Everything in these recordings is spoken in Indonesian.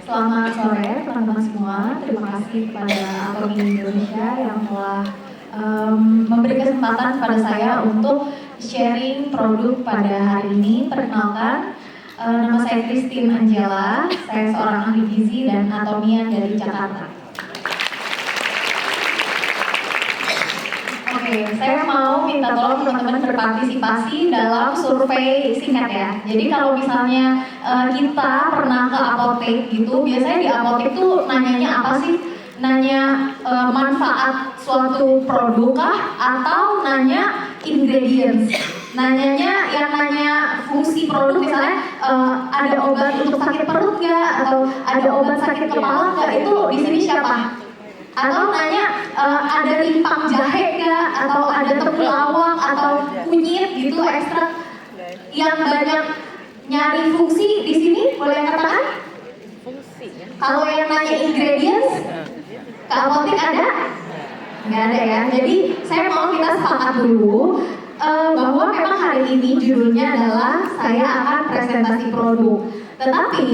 Selamat sore teman-teman semua. Terima kasih kepada Atomi Indonesia yang telah memberi kesempatan kepada saya untuk sharing produk pada hari ini. Perkenalkan, nama saya Christine Angela. Saya seorang ahli gizi dan anatomian dari Jakarta. Oke, saya mau minta tolong teman-teman berpartisipasi dalam survei singkat ya. Jadi kalau misalnya kita pernah ke apotek gitu, biasanya di apotek tuh nanyanya apa sih? Nanya manfaat suatu produk kah? Atau nanya ingredients? Nanyanya yang nanya fungsi produk, misalnya ada obat untuk sakit perut nggak? Atau ada obat sakit kepala nggak? Itu di sini siapa? Atau nanya ada rimpang jahe nggak, atau ada temulawak atau kunyit gitu ekstrak. Yang banyak nyari fungsi di sini boleh katakan? Kalau yang nanya ingredients, ke apotek ada? Nggak ada ya. Jadi saya mau kita sepakat dulu bahwa memang hari ini judulnya adalah saya akan presentasi produk. Tetapi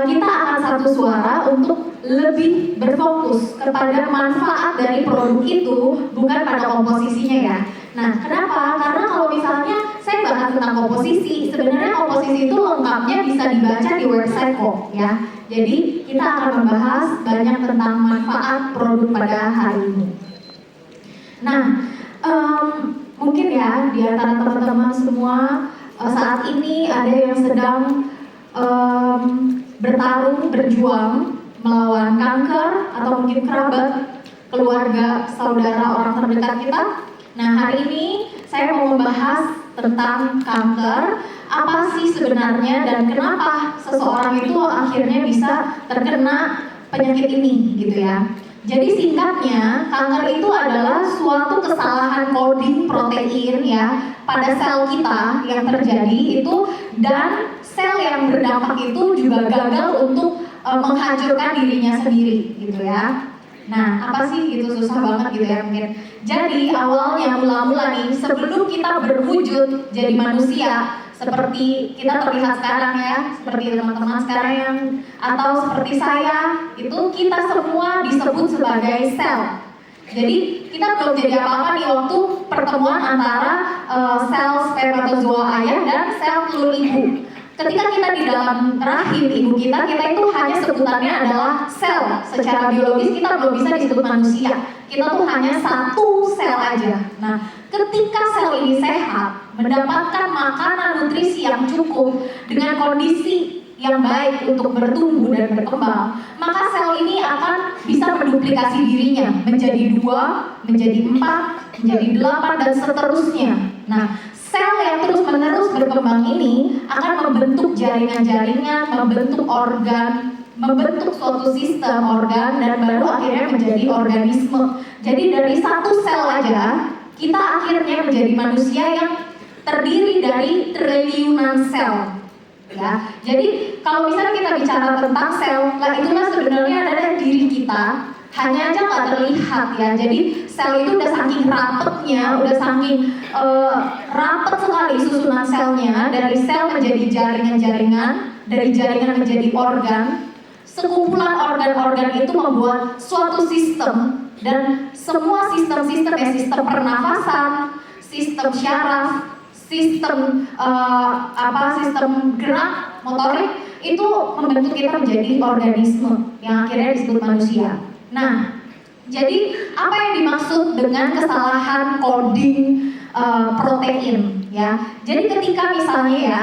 kita akan satu suara untuk lebih berfokus kepada manfaat dari produk itu, bukan pada komposisinya ya. Nah, kenapa? Karena kalau misalnya saya bahas tentang komposisi, sebenarnya komposisi itu lengkapnya bisa dibaca di website kok ya. Jadi kita akan membahas banyak tentang manfaat produk pada hari ini. Nah, mungkin ya di antara teman-teman semua saat ini ada yang sedang bertarung, berjuang melawan kanker atau mungkin kerabat, keluarga, saudara, orang terdekat kita. Nah, hari ini saya mau membahas tentang kanker, apa sih sebenarnya dan kenapa seseorang itu akhirnya bisa terkena penyakit ini gitu ya. Jadi singkatnya, kanker itu adalah suatu kesalahan coding protein ya pada sel kita yang terjadi itu, dan sel yang berdampak itu juga gagal untuk menghancurkan dirinya sendiri gitu ya. Nah, apa sih itu susah banget gitu ya mungkin. Jadi awalnya mula-mula nih sebelum kita berwujud jadi manusia seperti kita terlihat sekarang ya, seperti teman-teman sekarang yang atau seperti saya, itu kita semua disebut sebagai sel. Jadi kita belum jadi apa-apa nih waktu pertemuan antara sel spermatozoa ayah dan sel telur ibu. Ketika kita di dalam rahim ibu kita itu hanya sebutannya adalah sel. Secara biologis kita belum bisa disebut manusia. Kita tuh hanya satu sel aja. Nah, ketika sel ini sehat, mendapatkan makanan nutrisi yang cukup dengan kondisi yang baik untuk bertumbuh dan berkembang, maka sel ini akan bisa menduplikasi dirinya menjadi 2, menjadi 4, menjadi 8 dan seterusnya. Nah, sel yang terus-menerus berkembang ini akan membentuk jaringan-jaringan, membentuk organ, membentuk suatu sistem organ, dan baru akhirnya menjadi organisme. Jadi dari satu sel aja, kita akhirnya menjadi manusia yang terdiri dari triliunan sel. Ya, jadi kalau misalnya kita bicara tentang sel, lah itulah sebenarnya adalah diri kita, hanya aja nggak terlihat ya. Jadi sel itu udah saking rapetnya, udah saking rapet sekali susunan selnya, dari sel menjadi jaringan-jaringan, dari jaringan menjadi organ. Sekumpulan organ-organ itu membuat suatu sistem, dan semua sistem-sistem ya, sistem pernafasan, sistem syaraf, sistem sistem gerak motorik itu membentuk kita menjadi organisme yang akhirnya disebut manusia. Nah, jadi apa yang dimaksud dengan kesalahan coding protein ya? Jadi ketika misalnya ya,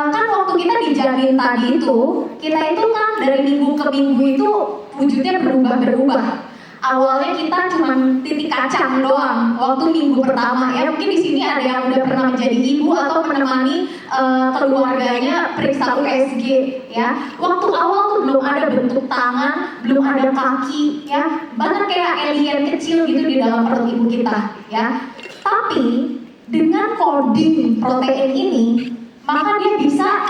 kan waktu kita dijamin tadi itu, kita itu kan dari minggu ke minggu itu wujudnya berubah-berubah. Awalnya kita cuma titik kacang doang waktu minggu pertama ya. Mungkin di sini ada yang udah pernah menjadi ibu atau menemani keluarganya periksa USG ya. Waktu awal tuh belum ada bentuk tangan, belum ada kaki ya. Bahkan kayak alien kecil gitu di dalam perut ibu kita ya. Tapi dengan coding protein ini, maka dia bisa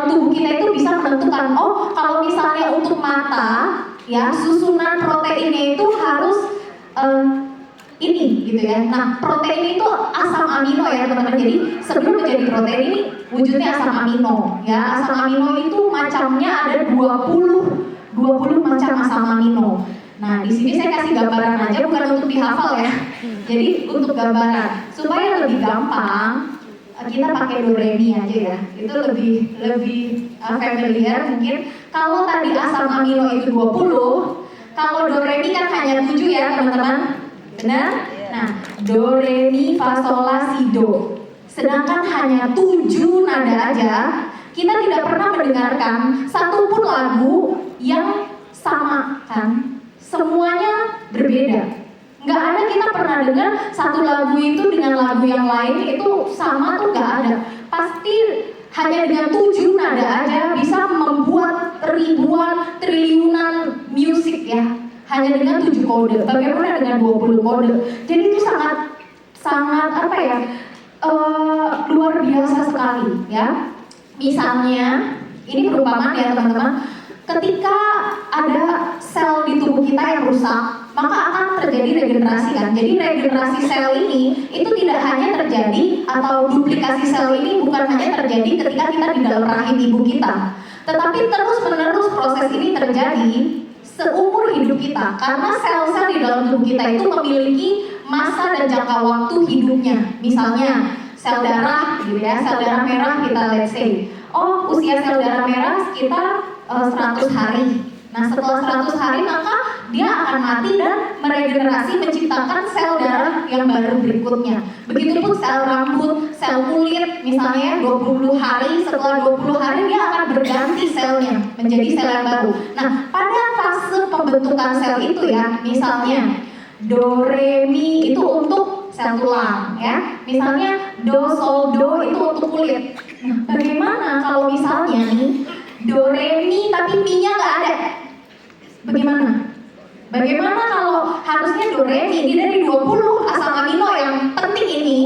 tubuh kita itu bisa menentukan, oh kalau misalnya untuk mata ya, susunan proteinnya itu harus ini gitu ya. Nah, protein itu asam amino ya teman-teman. Jadi sebelum menjadi protein ini wujudnya asam amino ya. Asam amino itu macamnya ada 20 macam asam amino. Nah, di sini saya kasih gambaran aja, bukan untuk dihafal ya. Jadi untuk gambaran supaya lebih gampang kita pakai do re mi aja ya. Itu lebih familiar mungkin. Kalau tadi asam amino itu 20, kalau do re mi kan hanya 7 ya teman-teman. Benar? Nah, do re mi fa sol la si do. Sedangkan hanya 7 nada aja, kita tidak pernah mendengarkan satupun lagu yang sama kan? Semuanya berbeda. Nggak ada kita pernah dengar satu lagu itu dengan lagu yang lain itu sama tuh nggak ada. Pasti hanya dengan 7 nada aja bisa membuat ribuan, triliunan musik ya. Hanya dengan 7 kode, bagaimana dengan 20 kode? Jadi itu sangat apa ya, luar biasa sekali ya. Misalnya, ini perumpamaan ya teman-teman, ketika ada sel di tubuh kita yang rusak, maka akan terjadi regenerasi kan. Jadi regenerasi sel ini itu tidak hanya terjadi, atau duplikasi sel ini bukan hanya terjadi ketika kita di dalam rahim ibu kita, tetapi terus-menerus proses ini terjadi seumur hidup kita, karena sel-sel di dalam tubuh kita itu memiliki masa dan jangka waktu hidupnya. Misalnya sel darah gitu ya, sel darah merah kita let's say, oh usia sel darah merah sekitar 100 hari. Nah setelah 100 hari maka dia akan mati dan meregenerasi menciptakan sel darah yang baru berikutnya. Begitupun sel rambut, sel kulit misalnya 20 hari, setelah 20 hari dia akan berganti selnya menjadi sel yang baru. Nah pada fase pembentukan sel itu ya, misalnya do re mi itu untuk sel tulang ya, misalnya do sol do itu untuk kulit. Nah bagaimana kalau misalnya nih do re mi tapi mi nya nggak ada? Bagaimana? Bagaimana kalau harusnya do re mi ini dari 20 asam amino yang penting ini,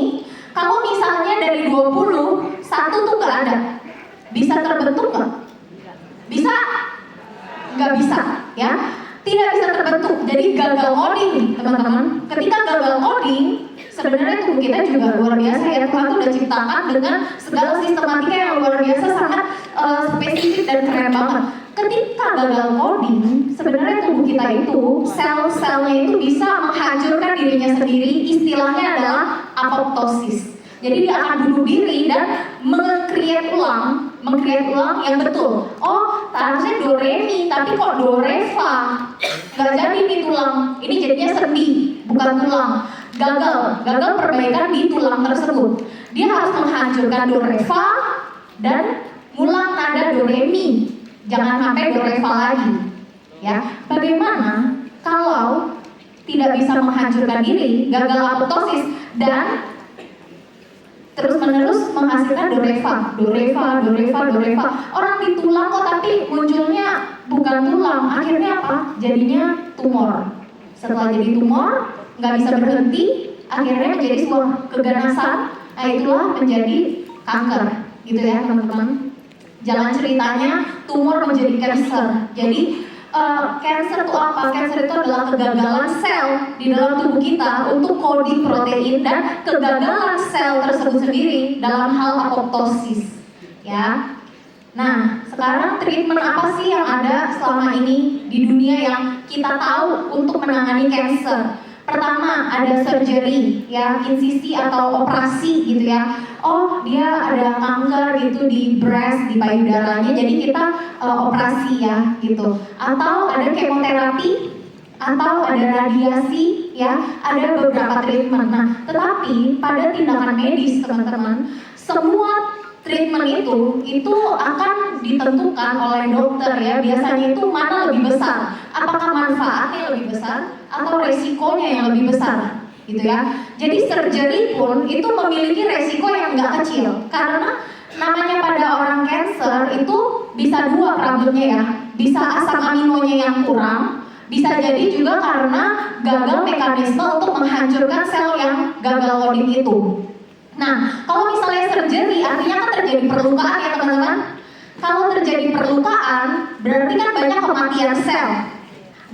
kalau misalnya dari 20 satu tuh nggak ada, bisa terbentuk nggak? Bisa? Nggak bisa ya, tidak bisa terbentuk. Jadi gagal coding teman-teman. Ketika gagal coding, sebenarnya tubuh kita juga luar biasa ya. Tuhan tuh udah ciptakan dengan segala sistematika yang luar biasa, sangat spesifik dan keren banget. Ketika gagal coding, sebenarnya tubuh kita itu sel-selnya itu bisa menghancurkan dirinya sendiri. Istilahnya adalah apoptosis. Jadi dia akan bunuh diri dan meng-create ulang yang betul. Oh, harusnya do re mi, tapi kok do re fa? Nggak jadi di tulang. Ini jadinya sendi, bukan tulang. Gagal perbaikan di tulang tersebut. Dia harus menghancurkan do re fa dan ngulang nada do re mi. Jangan sampai do re fa lagi. Ya, bagaimana kalau tidak bisa menghancurkan diri, gagal apoptosis dan terus-menerus menghasilkan do re fa, do re fa, do re fa, do re fa. Orang di tulang kok tapi munculnya bukan tulang. Akhirnya apa? Jadinya tumor. Setelah jadi tumor, nggak bisa berhenti, akhirnya menjadi sebuah keganasan. Nah itulah menjadi kanker, gitu ya teman-teman. Jalan ceritanya tumor menjadi cancer. Jadi cancer itu apa? Cancer itu adalah kegagalan sel di dalam tubuh kita untuk coding protein dan kegagalan sel tersebut sendiri dalam hal apoptosis. Ya. Nah, sekarang treatment apa sih yang ada selama ini di dunia yang kita tahu untuk menangani cancer? Pertama ada surgery, ya, insisi atau operasi gitu ya. Oh dia ada kanker gitu di breast, di payudaranya, jadi kita operasi ya gitu. Atau ada kemoterapi, atau ada radiasi ya, ada beberapa treatment. Nah tetapi pada tindakan medis teman-teman, semua treatment itu akan ditentukan oleh dokter ya. Biasanya itu mana lebih besar, apakah manfaatnya lebih besar atau resikonya yang lebih besar gitu ya. Jadi surgery pun itu memiliki resiko yang nggak kecil, karena namanya pada orang cancer itu bisa dua problemnya ya, bisa asam aminonya yang kurang, bisa jadi juga karena gagal mekanisme untuk menghancurkan sel yang gagal coding itu. Nah, kalau misalnya surgery artinya kan terjadi perlukaan ya teman-teman. Kalau terjadi perlukaan berarti kan banyak kematian sel.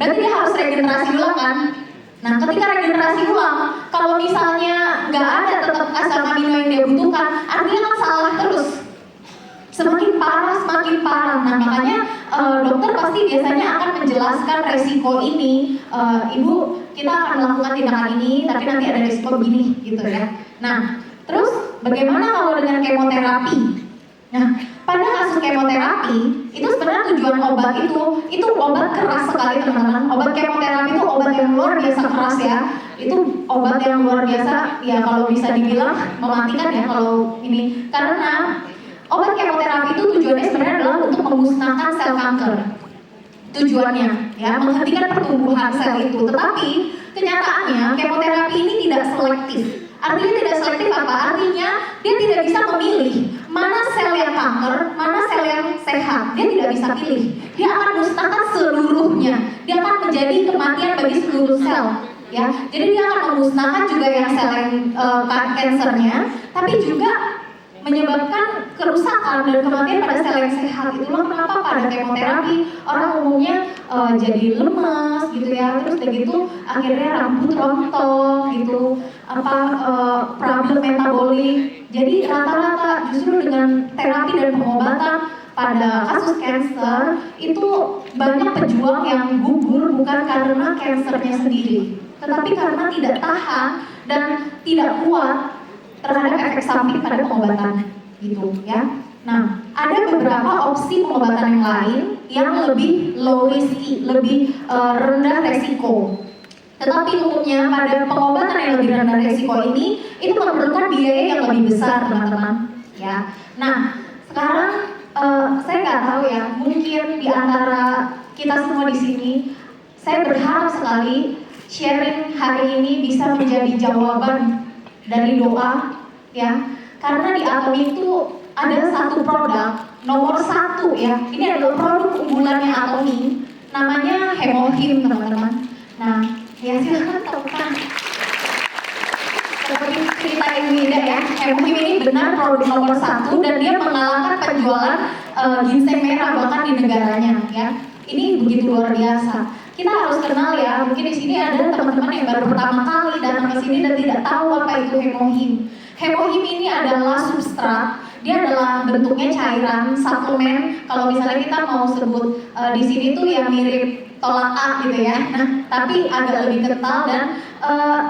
Berarti dia harus regenerasi dulu kan? Nah, ketika regenerasi ulang, kalau misalnya nggak ada tetap asam amino yang dia butuhkan, artinya kan salah terus. Semakin parah. Nah, makanya dokter pasti biasanya akan menjelaskan resiko ini. Ibu, kita akan melakukan tindakan ini, tapi nanti ada resiko begini, gitu ya. Nah, terus bagaimana kalau dengan kemoterapi? Nah, pada kasus kemoterapi, itu sebenarnya tujuan obat itu obat keras sekali teman-teman. Obat kemoterapi itu obat yang luar biasa keras ya. Itu obat yang luar biasa, ya kalau bisa dibilang mematikan ya kalau ini. Karena obat kemoterapi itu tujuannya sebenarnya adalah untuk memusnahkan sel kanker. Tujuannya ya, menghentikan pertumbuhan sel itu. Tetapi kenyataannya kemoterapi ini tidak selektif. Artinya tidak selektif apa? Artinya dia tidak bisa memilih mana sel yang kanker, mana sel yang sehat. Dia tidak bisa pilih. Dia akan musnahkan seluruhnya. Dia akan menjadi kematian bagi seluruh sel. Ya, jadi dia akan memusnahkan juga yang sel yang kankernya, tapi juga menyebabkan kerusakan dan kematian pada sel yang sehat. Itulah kenapa pada kemoterapi orang umumnya jadi lemas gitu ya, terus udah gitu akhirnya rambut rontok gitu, problem metabolik. Jadi rata-rata justru dengan terapi dan pengobatan pada kasus cancer itu banyak pejuang yang gugur bukan karena cancernya sendiri, tetapi karena tidak tahan dan tidak kuat terhadap efek samping pada pengobatan gitu ya. Nah, ada beberapa opsi pengobatan yang lain yang lebih low risky, lebih rendah resiko. Tetapi umumnya pada pengobatan yang lebih rendah resiko ini itu memerlukan biaya yang lebih besar, teman-teman. Ya. Nah, sekarang saya nggak tahu ya, mungkin di antara kita semua di sini, saya berharap sekali sharing hari ini bisa menjadi jawaban dari doa ya, karena di Atomi itu ada satu produk nomor 1 ya, ini adalah produk unggulannya Atomi, namanya Hemohim teman-teman. Nah ya silahkan temukan seperti cerita Ibu Ida ya, Hemohim ini benar produk nomor 1 dan dia mengalahkan penjualan ginseng merah bahkan di negaranya ya. Ini begitu luar biasa. Kita harus kenal ya, mungkin di sini ada teman-teman yang baru pertama kali datang ke sini dan tidak tahu apa itu Hemohim. Hemohim ini adalah substrat, dia adalah bentuknya cairan, suplemen. Kalau misalnya kita mau sebut di sini tuh ya mirip tolak A gitu ya. Nah, tapi agak lebih kental dan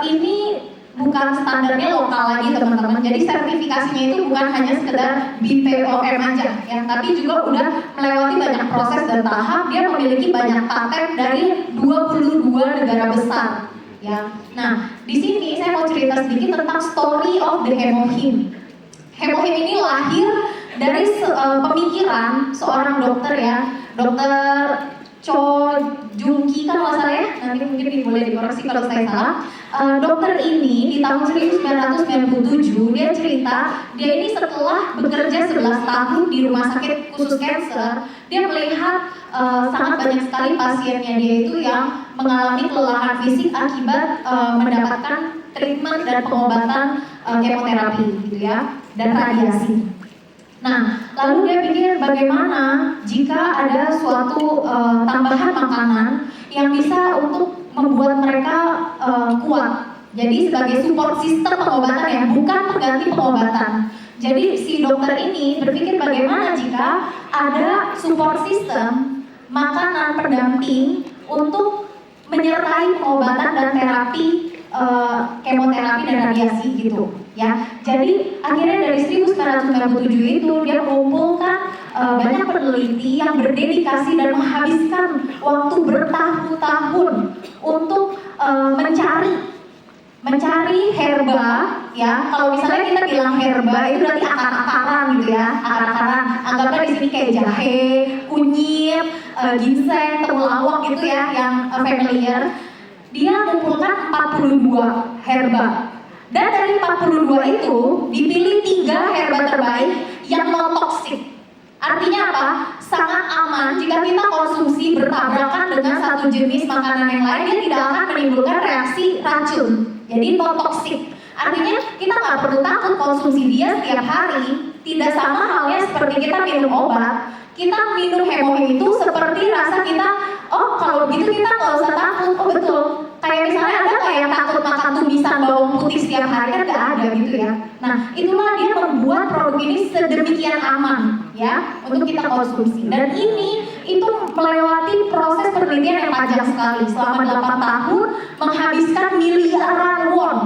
ini bukan standarnya lokal lagi teman-teman. Jadi sertifikasinya itu bukan hanya sekedar BPOM aja ya, tapi juga udah melewati banyak proses dan tahap. Dia memiliki banyak paten dari 22 negara besar ya. Nah, di sini saya mau cerita sedikit tentang story of the Hemohim. Hemohim ini lahir dari pemikiran seorang dokter ya, Dokter Cho Jung Ki kan kalau saya, nanti mungkin boleh dikoreksi kalau saya salah. Dokter ini di tahun 1997 dia cerita, dia ini setelah bekerja 11 tahun di rumah sakit khusus cancer, dia melihat sangat banyak sekali pasiennya dia itu yang mengalami kelelahan fisik akibat mendapatkan treatment dan pengobatan kemoterapi gitu ya, dan radiasi. Nah, lalu dia pikir bagaimana jika ada suatu tambahan makanan yang bisa untuk membuat mereka kuat. Jadi sebagai support system pengobatan ya, bukan pengganti pengobatan. Jadi si dokter ini berpikir bagaimana jika ada support system, makanan pendamping untuk menyertai pengobatan dan terapi kemoterapi dan radiasi gitu ya. Jadi akhirnya dari 1997 itu dia mengumpulkan banyak peneliti yang berdedikasi dan menghabiskan waktu bertahun-tahun untuk mencari herba ya. Kalau misalnya kita bilang herba itu berarti akar-akaran gitu ya, akar-akaran. Anggapnya di sini kayak jahe, kunyit, ginseng, temulawak gitu ya yang familiar. Dia mengumpulkan 42 herba. Dan dari 42 itu dipilih 3 herba terbaik yang non toksik. Artinya apa? Sangat aman jika kita konsumsi bertabrakan dengan satu jenis makanan yang lain, dia tidak akan menimbulkan reaksi racun. Jadi non toksik. Artinya kita nggak perlu takut konsumsi dia setiap hari. Tidak sama halnya seperti kita minum obat. Kita minum Hemohim itu seperti rasa kita oh kalau gitu kita nggak usah takut. Oh betul. Kayak misalnya ada nggak yang takut makan tumisan bawang putih setiap hari, kan nggak ada gitu ya. Nah itulah dia membuat produk ini sedemikian aman ya untuk kita konsumsi. Dan ini itu melewati proses penelitian yang panjang sekali selama 8 tahun, menghabiskan miliaran won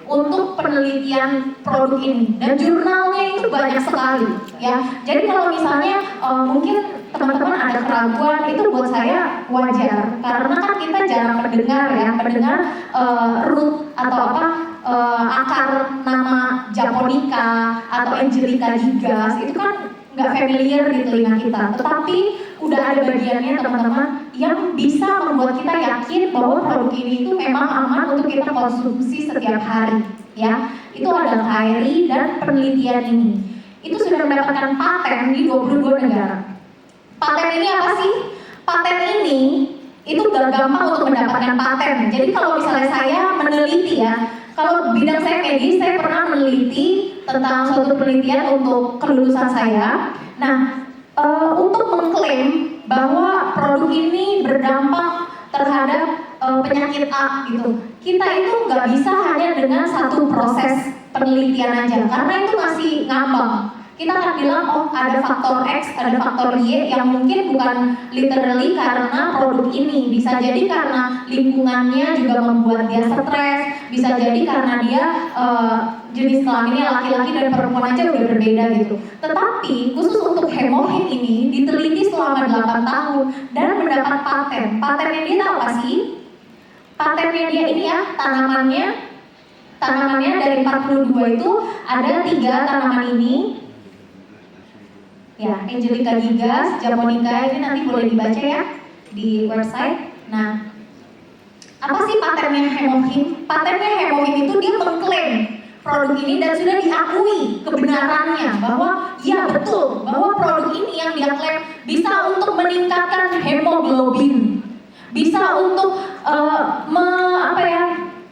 untuk penelitian produk ini, dan jurnalnya itu banyak sekali ya. Jadi kalau misalnya mungkin teman-teman ada keraguan, itu buat saya wajar karena kan kita jarang mendengar root atau akar nama Japonica atau Angelica gigas itu kan nggak familiar di telinga kita, tetapi udah ada bagiannya teman-teman yang bisa membuat kita yakin bahwa produk ini itu memang aman untuk kita konsumsi setiap hari ya. Itu adalah KRI dan penelitian ini itu sudah mendapatkan paten di 22 negara. Paten ini apa sih? Paten ini itu gak gampang untuk mendapatkan paten. Jadi kalau misalnya saya meneliti ya, kalau bidang saya medis, saya pernah meneliti tentang suatu penelitian untuk kelulusan saya. Nah, untuk mengklaim bahwa produk ini berdampak terhadap penyakit A gitu, kita itu nggak bisa hanya dengan satu proses penelitian aja, karena itu masih ngambang. Kita akan bilang, oh ada faktor X, ada faktor Y yang mungkin bukan literally karena produk ini. Bisa jadi karena lingkungannya juga membuat dia stres, bisa jadi karena dia jenis kelaminnya laki-laki dan perempuan aja udah berbeda gitu. Tetapi khusus untuk hemohim ini diteliti selama 8 tahun dan mendapat paten. Patennya dia tahu apa sih? Patennya dia ini ya, tanamannya dari 42 itu ada 3 tanaman ini. Ya, Angelica gigas, Japonica, ini nanti boleh dibaca ya di website. Nah, apa sih patennya hemohim? Patennya hemohim itu dia mengklaim produk ini dan sudah diakui kebenarannya bahwa ya betul bahwa produk ini yang dia klaim bisa untuk meningkatkan hemoglobin, bisa untuk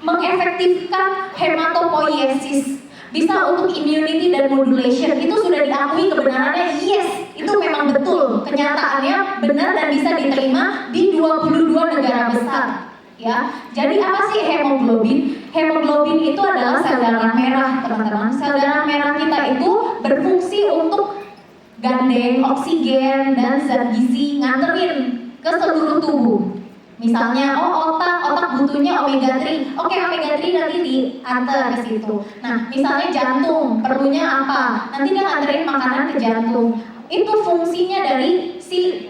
mengefektifkan hematopoiesis, bisa untuk immunity dan modulation. Itu sudah diakui kebenarannya, yes, itu memang betul, kenyataannya benar dan bisa diterima di 22 negara besar ya. Jadi apa sih hemoglobin? Hemoglobin itu adalah sel darah merah teman-teman. Sel darah merah kita itu berfungsi untuk gandeng oksigen dan zat gizi nganterin ke seluruh tubuh. Misalnya, otak butuhnya omega 3. Oke, omega 3 nanti diantar ke situ. Nah, misalnya jantung perlunya apa? Nanti dia nganterin makanan ke jantung. Itu fungsinya dari si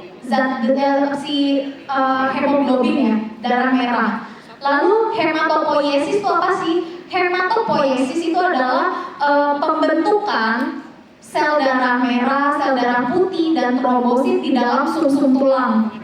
hemoglobin ya, darah merah. Lalu hematopoiesis itu apa sih? Hematopoiesis itu adalah pembentukan sel darah merah, sel darah putih dan trombosit di dalam sumsum tulang.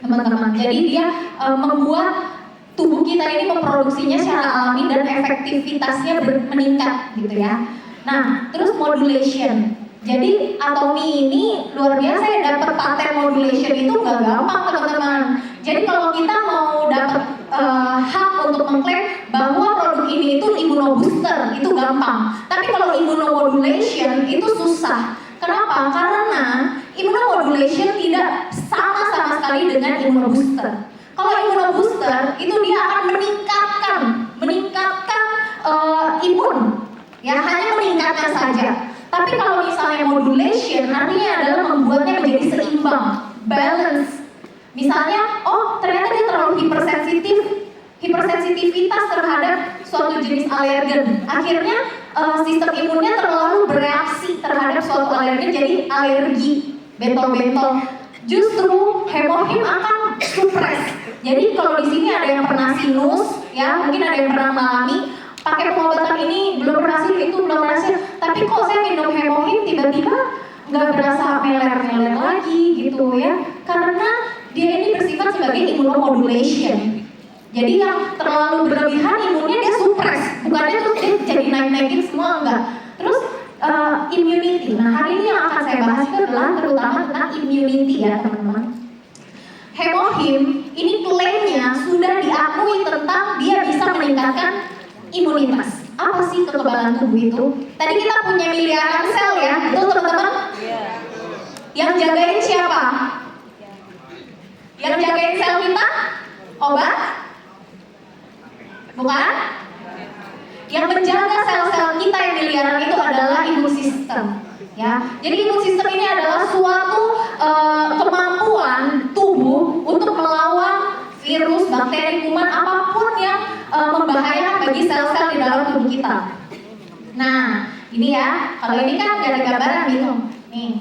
Teman-teman, jadi dia membuat tubuh kita ini memproduksinya secara alami dan efektivitasnya meningkat gitu ya. Nah, terus modulation. Jadi atomi ini luar biasa ya, dapat paten modulation itu nggak gampang teman-teman. Jadi kalau kita mau dapat hak untuk mengklaim bahwa produk ini itu immunobooster itu gampang. Tapi kalau immunomodulation itu susah. Kenapa? Karena immunomodulation tidak sama sekali dengan immunobooster. Kalau immunobooster itu dia akan meningkatkan imun, ya hanya meningkatkan saja. Tapi kalau misalnya modulation artinya adalah membuatnya menjadi seimbang, balance. Misalnya, oh ternyata dia terlalu hipersensitivitas terhadap suatu jenis alergen. Akhirnya sistem imunnya terlalu bereaksi terhadap suatu alergen, jadi alergi, bentol-bentol. Justru hemohim akan suppress. Jadi kalau di sini ada yang pernah sinus, ya mungkin ada yang pernah mengalami pakai pengobatan ini belum berhasil, itu belum berhasil. Tapi kok saya minum hemohim tiba-tiba nggak berasa meler-meler lagi gitu ya? Karena dia ini bersifat sebagai immunomodulation. Jadi yang terlalu berlebihan imunnya dia suppress, bukannya terus dia jadi naik-naikin semua, enggak. Terus immunity. Nah hari ini yang akan saya bahas itu adalah terutama tentang immunity ya teman-teman. Hemohim ini klaimnya sudah diakui tentang dia bisa meningkatkan imunitas. Apa sih kekebalan tubuh itu? Tadi kita punya miliaran sel ya, betul teman-teman? Yang jagain siapa? Yang jagain sel kita obat? Bukan? Yang menjaga sel-sel kita yang miliaran itu adalah imun sistem. Ya, jadi imun sistem ini adalah suatu kemampuan tubuh untuk melawan virus, bakteri, kuman, apapun yang membahayakan bagi sel-sel di dalam tubuh kita. Nah, ini ya, kalau ini kan ada gambaran gitu. Nih,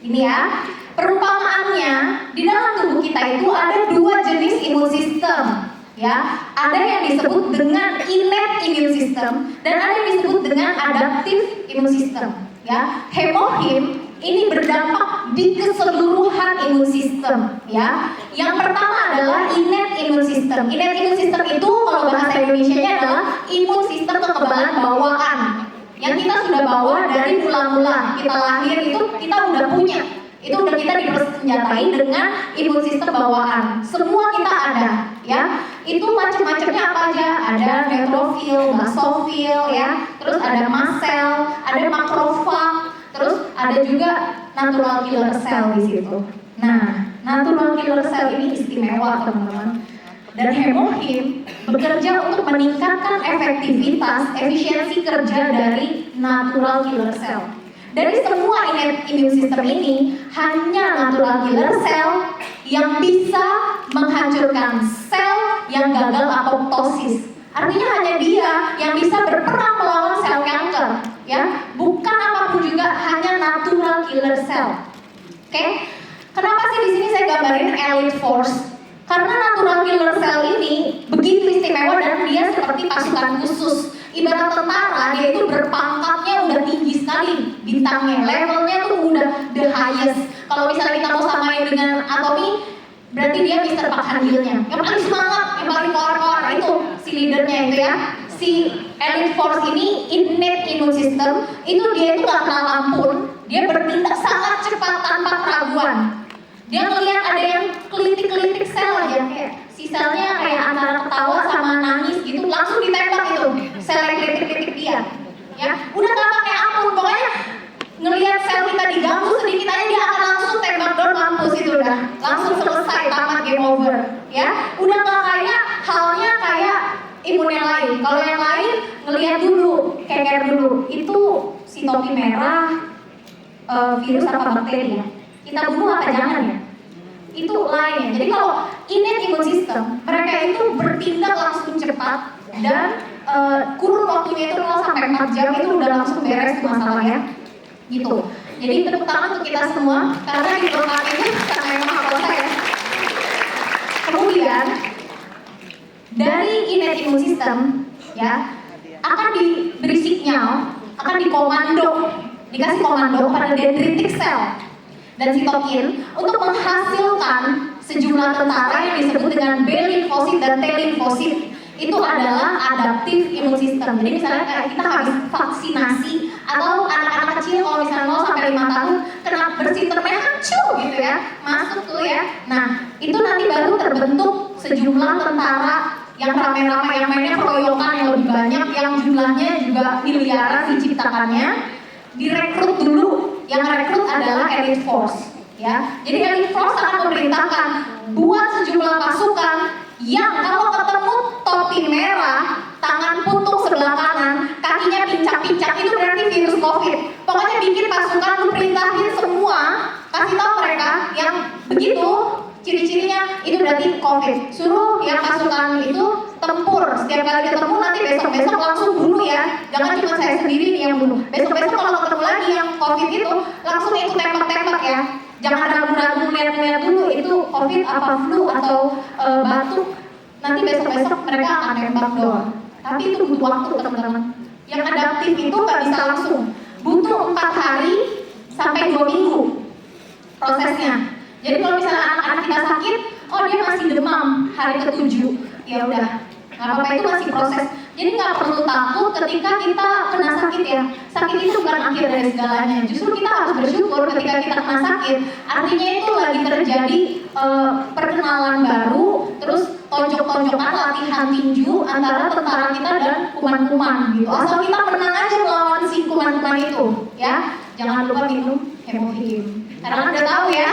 ini ya. Perumpamaannya di dalam tubuh kita itu ada dua jenis imun sistem. Ya, ada yang disebut dengan innate immune system dan ada yang disebut dengan adaptive immune system. Ya, hemohim ini berdampak di keseluruhan imun sistem. Ya, yang pertama adalah innate immune system. Innate immune system itu kalau bahasa Indonesianya adalah imun sistem kekebalan bawaan yang kita sudah bawa dari mula-mula kita lahir itu kita udah punya. Itu udah kita dipersenjatai dengan imun sistem bawaan. Semua kita ada, ya. Itu macam-macamnya apa aja? Ada neutrofil, basofil, ya. Terus ada mast cell, ada makrofag, terus ada juga natural killer cell di situ. Nah, natural killer cell ini istimewa, teman-teman. Dan hemohim bekerja untuk meningkatkan efektivitas, efisiensi kerja dari natural killer cell. Dari semua innate immune system ini, hanya natural killer cell yang bisa menghancurkan sel yang gagal apoptosis. Artinya hanya dia yang bisa berperang melawan sel kanker, ya. Bukan apapun juga, hanya natural killer cell. Oke? Kenapa sih di sini saya gambarin elite force? Karena natural killer cell ini begitu istimewa dan dia seperti pasukan khusus. Ibarat tentara, dia itu berpangkatnya udah tinggi sekali bintangnya, levelnya tuh udah the highest. Kalau misalnya kita mau samain dengan atomi, berarti dia Mr. Pakhandilnya, yang paling semangat, yang paling koar-koar, itu si leadernya itu ya. Si elite force ini, innate immune system, itu dia itu gak kenal ampun, dia bertindak sangat cepat tanpa keraguan. Dia ngelihat ada yang kelitik-kelitik sel aja, kayak si selnya kayak antara ketawa sama nangis gitu, langsung ditembak itu sel yang kelitik-kelitik dia. Ya, udah gak pakai ampun, pokoknya ngelihat sel kita diganggu sedikit aja dia akan langsung tembak down, mampus itu udah langsung selesai, tamat, game over. Ya, udah gak kayak halnya kayak imun yang lain. Kalau yang lain ngelihat dulu, keker dulu, itu si topi merah, virus apa bakteri ya? Kita bunuh apa jangan ya? Itu lainnya. Jadi kalau innate immune system, mereka itu bertindak langsung cepat dan kurun waktunya itu 0 sampai 4 jam itu udah langsung beres masalahnya. Gitu. Jadi tepuk tangan untuk kita semua karena di tempat ini karena yang maha kuasa ya. Kemudian dari innate immune system ya akan diberi sinyal, akan dikomando, dikasih komando pada dendritic cell dan sitokin untuk menghasilkan sejumlah tentara yang disebut dengan B limfosit dan T limfosit. Itu adalah adaptive immune system. Jadi misalnya kita habis vaksinasi atau anak-anak kecil kalau misalnya 0 sampai 5 tahun kena bersintermen hancur gitu ya, masuk tuh ya. Nah, itu nanti baru terbentuk sejumlah tentara yang rame-rame, yang mainnya keroyokan yang lebih banyak, yang jumlahnya juga miliaran diciptakannya, direkrut dulu. Yang rekrut adalah elite force, ya. Jadi elite force akan memerintahkan buat sejumlah pasukan yang kalau ketemu topi merah, tangan puntung sebelah kanan, kakinya pincak-pincak, itu berarti virus COVID. Pokoknya bikin pasukan lu perintahin semua, kasih tahu mereka yang begitu ciri-cirinya itu berarti COVID. Suruh yang pasukan itu tempur, setiap kali ketemu nanti besok-besok langsung bunuh ya. Jangan cuma saya sendiri nih yang bunuh. Besok-besok kalau ketemu lagi yang COVID itu langsung ikut tembak-tembak ya. Jangan ragu-ragu lihat-lihat dulu itu COVID apa flu atau batuk. Nanti besok-besok mereka akan tembak doang. Tapi itu butuh waktu teman-teman. Yang adaptif itu nggak bisa langsung. Butuh 4 hari sampai 2 minggu prosesnya. Jadi kalau misalnya anak-anak kita sakit, oh dia masih demam hari ke-7, ya udah, nggak apa-apa, itu masih proses. Jadi nggak perlu takut ketika kita kena sakit ya. Sakit itu bukan akhir dari segalanya. Justru kita harus bersyukur ketika kita kena sakit. Artinya itu lagi terjadi perkenalan baru, terus tonjok-tonjokan latihan tinju antara tentara kita dan kuman-kuman gitu. Asal kita menang aja melawan si kuman-kuman itu, ya. Jangan lupa minum hemohim. Karena udah tahu ya.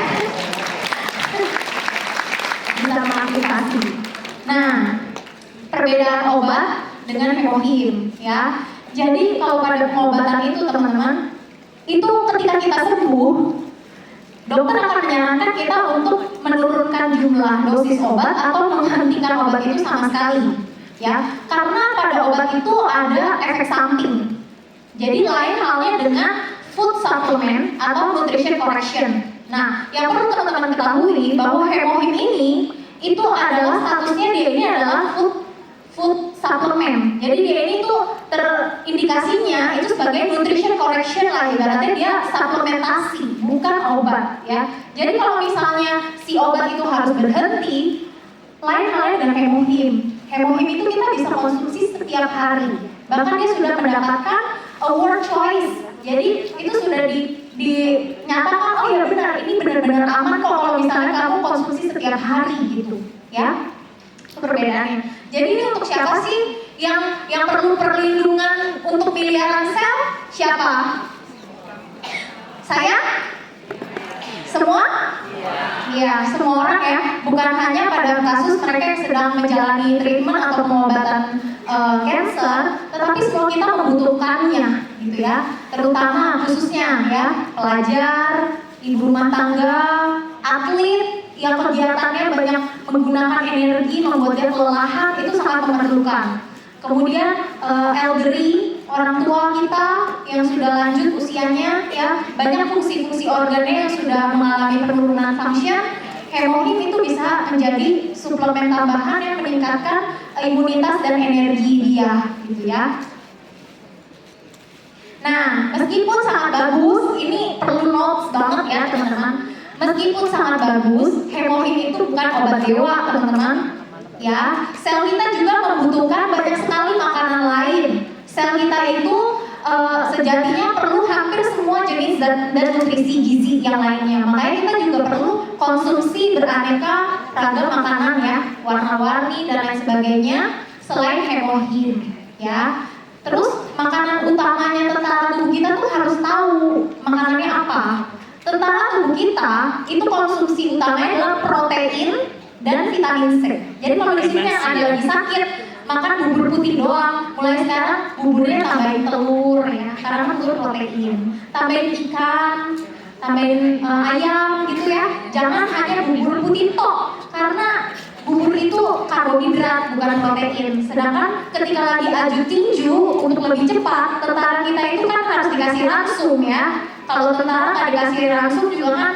perbedaan obat dengan hemohim ya. Jadi kalau pada pengobatan itu teman-teman, itu ketika kita sembuh, dokter akan menyarankan kita untuk menurunkan jumlah dosis obat atau menghentikan obat itu sama sekali ya. Karena pada obat itu ada efek samping. Jadi lain halnya dengan food supplement atau nutrition correction. Nah, yang perlu teman-teman ketahui bahwa hemohim ini itu adalah statusnya dia ini adalah food supplement. Jadi dia ini tuh terindikasinya itu sebagai nutrition correction lah, ibaratnya dia suplementasi, bukan obat ya. Jadi kalau misalnya si obat itu harus berhenti, lain halnya dengan hemohim. Hemohim itu kita bisa konsumsi setiap hari. Bahkan dia sudah mendapatkan award choice. Jadi itu sudah dinyatakan, oh ya benar, ini benar-benar aman kok kalau misalnya kamu konsumsi setiap hari gitu ya. Perbedaannya. Jadi ini untuk siapa sih yang perlu perlindungan untuk miliaran sel? Siapa? Saya? Semua? Iya, semua orang ya. Bukan hanya pada kasus mereka yang sedang menjalani treatment atau pengobatan cancer, tetapi semua kita membutuhkannya, gitu ya. Terutama khususnya ya pelajar, ibu rumah tangga, atlet yang kegiatannya banyak menggunakan energi membuat dia kelelahan, itu sangat memerlukan. Kemudian elderly, orang tua kita yang sudah lanjut usianya ya, banyak fungsi-fungsi organnya yang sudah mengalami penurunan function. Hemohim itu bisa menjadi suplemen tambahan yang meningkatkan imunitas dan energi dia, gitu ya. Nah, meskipun sangat bagus, ini perlu notes banget ya teman-teman. Meskipun sangat bagus, hemohim itu bukan obat dewa teman-teman. Ya, sel kita juga membutuhkan banyak sekali makanan lain. Sel kita itu sejatinya perlu hampir semua jenis dan nutrisi gizi yang lainnya. Makanya kita juga perlu konsumsi beraneka ragam makanan ya, warna-warni dan lain sebagainya selain hemohim ya. Terus makanan utamanya tentara tubuh kita tuh harus tahu makanannya apa. Tentara tubuh kita itu konsumsi utamanya adalah protein dan vitamin C. Jadi kalau di sini yang ada lagi sakit, makan bubur putih doang. Mulai sekarang buburnya tambahin telur ya, karena kan telur protein. Tambahin ikan, tambahin ayam gitu ya. Jangan hanya bubur putih tok, karena bubur itu karbohidrat bukan protein. Sedangkan ketika lagi aju tinju untuk lebih cepat, tentara kita itu kan harus dikasih langsung ya. Kalau tentara nggak dikasih langsung juga kan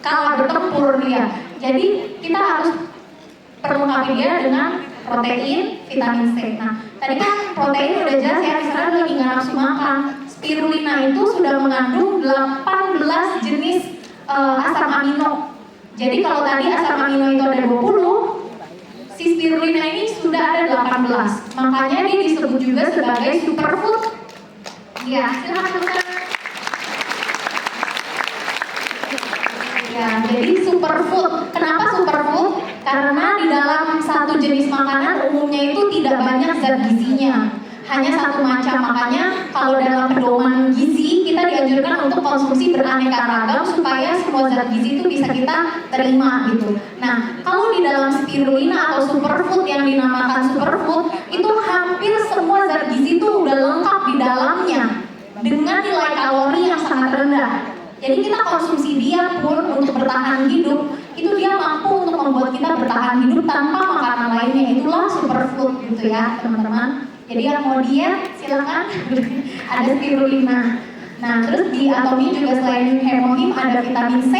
kalah bertempur dia. Jadi kita harus perlengkapi dia dengan protein, vitamin C. Nah, tadi kan protein udah jelas ya, misalnya lagi nggak nafsu makan. Spirulina itu sudah mengandung 18 jenis asam amino. Jadi kalau tadi asam amino itu ada 20, si spirulina ini sudah ada 18. Makanya dia disebut juga sebagai superfood. Ya, silakan teman-teman. Ya, jadi superfood. Kenapa superfood? Karena di dalam satu jenis makanan umumnya itu tidak banyak zat gizinya, hanya satu macam. Makanya kalau dalam pedoman gizi kita dianjurkan untuk konsumsi beraneka ragam supaya semua zat gizi itu bisa kita terima gitu. Nah, kalau di dalam spirulina atau superfood yang dinamakan superfood itu hampir semua zat gizi itu udah lengkap di dalamnya dengan nilai kalori yang sangat rendah. Jadi kita konsumsi dia pun untuk bertahan hidup, itu dia mampu untuk membuat kita bertahan hidup tanpa makanan lainnya. Itulah superfood gitu ya teman-teman. Jadi yang mau diet silakan ada spirulina. Nah terus di atomi juga selain hemohim ada vitamin C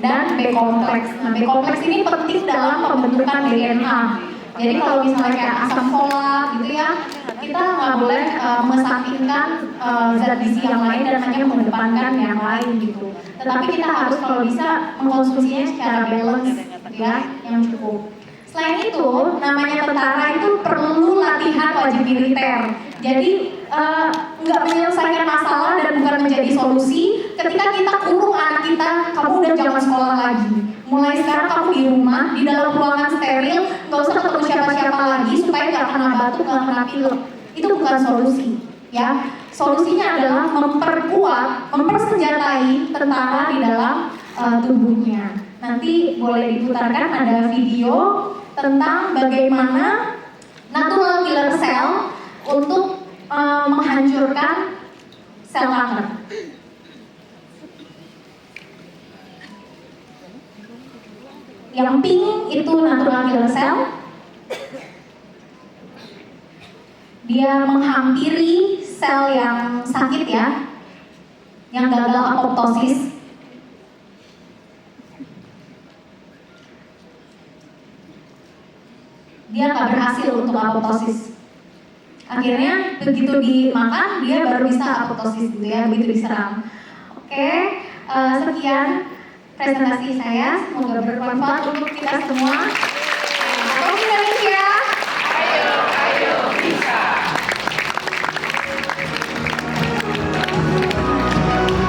dan B kompleks. Nah B kompleks ini penting dalam pembentukan DNA. Jadi kalau misalnya kayak asam folat gitu ya, kita nggak boleh mengesampingkan zat gizi yang lain dan hanya mengedepankan yang lain gitu. Tetapi kita harus kalau bisa mengkonsumsinya secara balance ya, yang cukup. Selain itu, namanya tentara itu perlu latihan wajib militer. Jadi nggak menyelesaikan masalah dan bukan menjadi solusi ketika kita kurung anak kita, kamu udah jangan sekolah lagi. Mulai sekarang kamu di rumah, di dalam ruangan steril, nggak usah ketemu siapa-siapa lagi supaya nggak kena batuk, nggak kena pilek. Itu bukan solusi, ya. Solusinya adalah memperkuat, mempersenjatai tentara di dalam tubuhnya. Nanti boleh diputarkan ada video tentang bagaimana natural killer cell untuk menghancurkan sel kanker. Yang pink itu natural killer cell. Dia menghampiri sel yang sakit ya, yang gagal apoptosis. Dia nggak berhasil untuk apoptosis. Akhirnya begitu dimakan dia baru bisa apoptosis gitu ya, begitu diserang. Oke, sekian presentasi saya, semoga bermanfaat untuk kita semua.